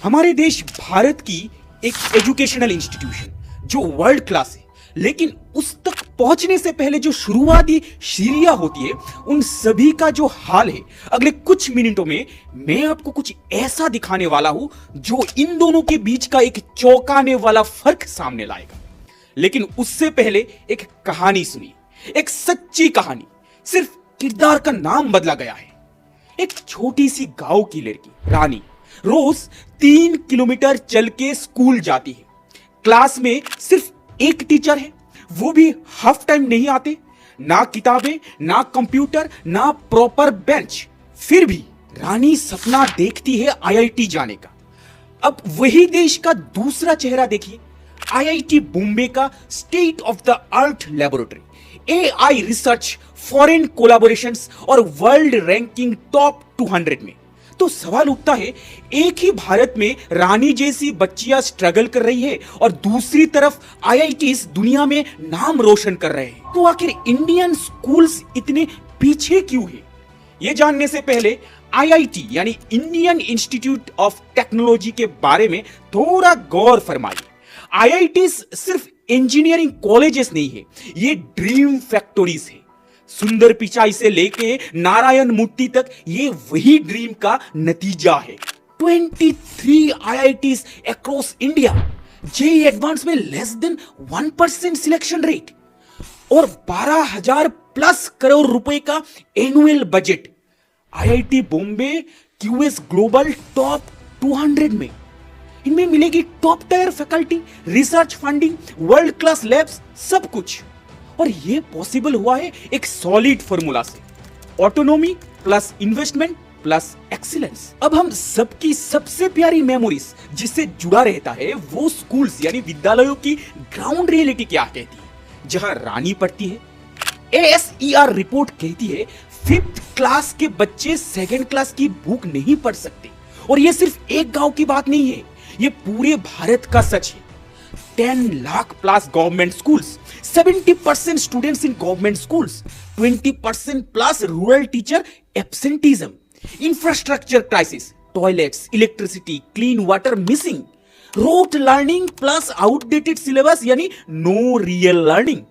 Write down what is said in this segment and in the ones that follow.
हमारे देश भारत की एक एजुकेशनल इंस्टीट्यूशन जो वर्ल्ड क्लास है, लेकिन उस तक पहुंचने से पहले जो शुरुआती सीढ़ियां होती है, उन सभी का जो हाल है, अगले कुछ मिनटों में मैं आपको कुछ ऐसा दिखाने वाला हूं जो इन दोनों के बीच का एक चौंकाने वाला फर्क सामने लाएगा। लेकिन उससे पहले एक कहानी सुनिए, एक सच्ची कहानी। सिर्फ किरदार का नाम बदला गया है। एक छोटी सी गांव की लड़की रानी रोज 3 किलोमीटर चल के स्कूल जाती है। क्लास में सिर्फ एक टीचर है, वो भी हाफ टाइम नहीं आते। ना किताबें, ना कंप्यूटर, ना प्रॉपर बेंच। फिर भी रानी सपना देखती है आईआईटी जाने का। अब वही देश का दूसरा चेहरा देखिए, आईआईटी बॉम्बे का state of the art laboratory, AI research, foreign collaborations और वर्ल्ड रैंकिंग टॉप 200 में। तो सवाल उठता है, एक ही भारत में रानी जैसी बच्चियां स्ट्रगल कर रही है और दूसरी तरफ आईआईटीज दुनिया में नाम रोशन कर रहे हैं, तो आखिर इंडियन स्कूल्स इतने पीछे क्यों है? यह जानने से पहले आईआईटी यानी इंडियन इंस्टीट्यूट ऑफ टेक्नोलॉजी के बारे में थोड़ा गौर फरमाइए। आईआईटीज सिर्फ इंजीनियरिंग कॉलेजेस नहीं है, ये ड्रीम फैक्टरीज है। सुंदर पिचाई से लेके नारायण मूर्ति तक ये वही ड्रीम का नतीजा है। 23 IITs across India, JEE advance में लेस देन 1% सिलेक्शन रेट और 12,000 प्लस करोड़ रुपए का annual budget. IIT Bombay QS global top 200 में। इनमें मिलेगी top tier faculty, research funding, world class labs, सब कुछ। और यह पॉसिबल हुआ है एक सॉलिड फॉर्मूला से, autonomy plus investment plus excellence. अब हम सबकी सबसे प्यारी मेमोरीज जिससे जुड़ा रहता है, वो स्कूल्स यानी विद्यालयों की ग्राउंड रियलिटी क्या कहती है, जहां रानी पढ़ती है। एएसईआर रिपोर्ट कहती है 5th क्लास के बच्चे 2nd क्लास की बुक नहीं पढ़ सकते। और यह सिर्फ एक गांव की बात नहीं है, ये पूरे भारत का सच है। 10 lakh plus government schools, 70% students in government schools, 20% plus rural teacher absenteeism, infrastructure crisis, toilets, electricity, clean water missing, rote learning plus outdated syllabus यानी नो रियल लर्निंग।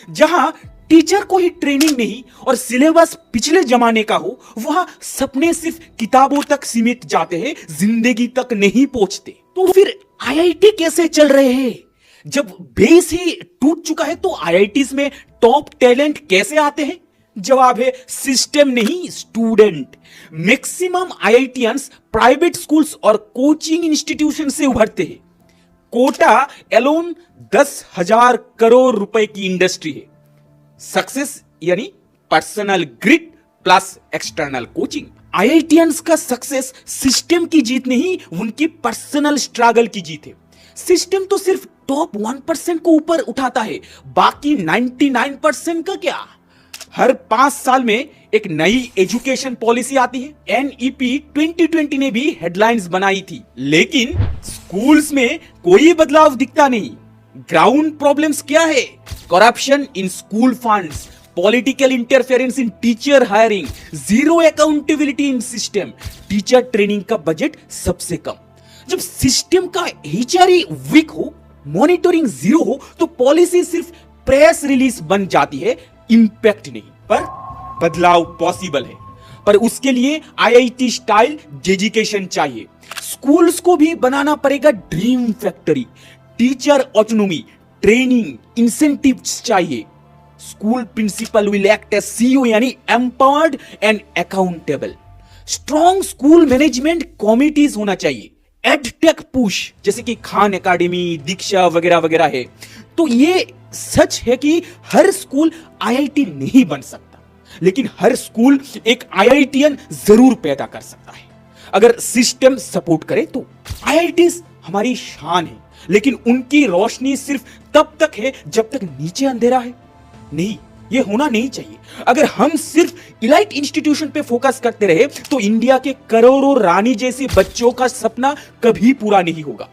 जहां टीचर को ही ट्रेनिंग नहीं और सिलेबस पिछले जमाने का हो, वहां सपने सिर्फ किताबों तक सीमित जाते हैं, जिंदगी तक नहीं पहुंचते। तो फिर आईआईटी कैसे चल रहे हैं? जब बेस ही टूट चुका है तो आईआईटीज में टॉप टैलेंट कैसे आते हैं? जवाब है सिस्टम नहीं, student. Maximum IITians private schools और कोचिंग इंस्टीट्यूशन से उभरते हैं। कोटा एलोन 10,000 करोड़ रुपए की इंडस्ट्री है। सक्सेस यानी personal grit plus external coaching. IITians का सक्सेस सिस्टम की जीत नहीं, उनकी पर्सनल स्ट्रगल की जीत है। सिस्टम तो सिर्फ टॉप 1% को ऊपर उठाता है, बाकी 99% का क्या? हर 5 साल में एक नई एजुकेशन पॉलिसी आती है। एनईपी 2020 ने भी हेडलाइंस बनाई थी, लेकिन स्कूल्स में कोई बदलाव दिखता नहीं। ग्राउंड प्रॉब्लम्स क्या है? Corruption in school funds, political interference in teacher hiring, zero accountability in system, teacher training का बजट सबसे कम। जब सिस्टम का एचआरई वीक हो, मॉनिटरिंग जीरो हो, तो पॉलिसी सिर्फ प्रेस रिलीज बन जाती है, इंपैक्ट नहीं। पर बदलाव पॉसिबल है, पर उसके लिए आईआईटी स्टाइल एजुकेशन चाहिए। स्कूल्स को भी बनाना पड़ेगा dream factory. Teacher autonomy, training, incentives चाहिए। School principal will act as CEO यानी empowered and accountable. Strong school management committees होना चाहिए। एडटेक पुश जैसे कि खान एकेडमी, दीक्षा वगैरह वगैरह है। तो ये सच है कि हर स्कूल आईआईटी नहीं बन सकता, लेकिन हर स्कूल एक आईआईटीएन जरूर पैदा कर सकता है, अगर सिस्टम सपोर्ट करे तो। आईआईटीज हमारी शान है, लेकिन उनकी रोशनी सिर्फ तब तक है जब तक नीचे अंधेरा है। नहीं, ये होना नहीं चाहिए। अगर हम सिर्फ इलाइट इंस्टीट्यूशन पे फोकस करते रहे तो इंडिया के करोड़ों रानी जैसे बच्चों का सपना कभी पूरा नहीं होगा।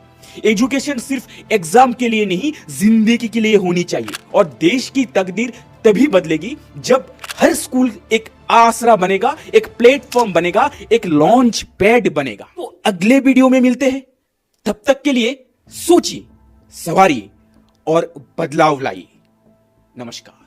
एजुकेशन सिर्फ एग्जाम के लिए नहीं, जिंदगी के लिए होनी चाहिए। और देश की तकदीर तभी बदलेगी जब हर स्कूल एक आसरा बनेगा, एक प्लेटफॉर्म बनेगा, एक लॉन्च पैड बनेगा। तो अगले वीडियो में मिलते हैं। तब तक के लिए सोचिए, सवारिए और बदलाव लाइए। नमस्कार।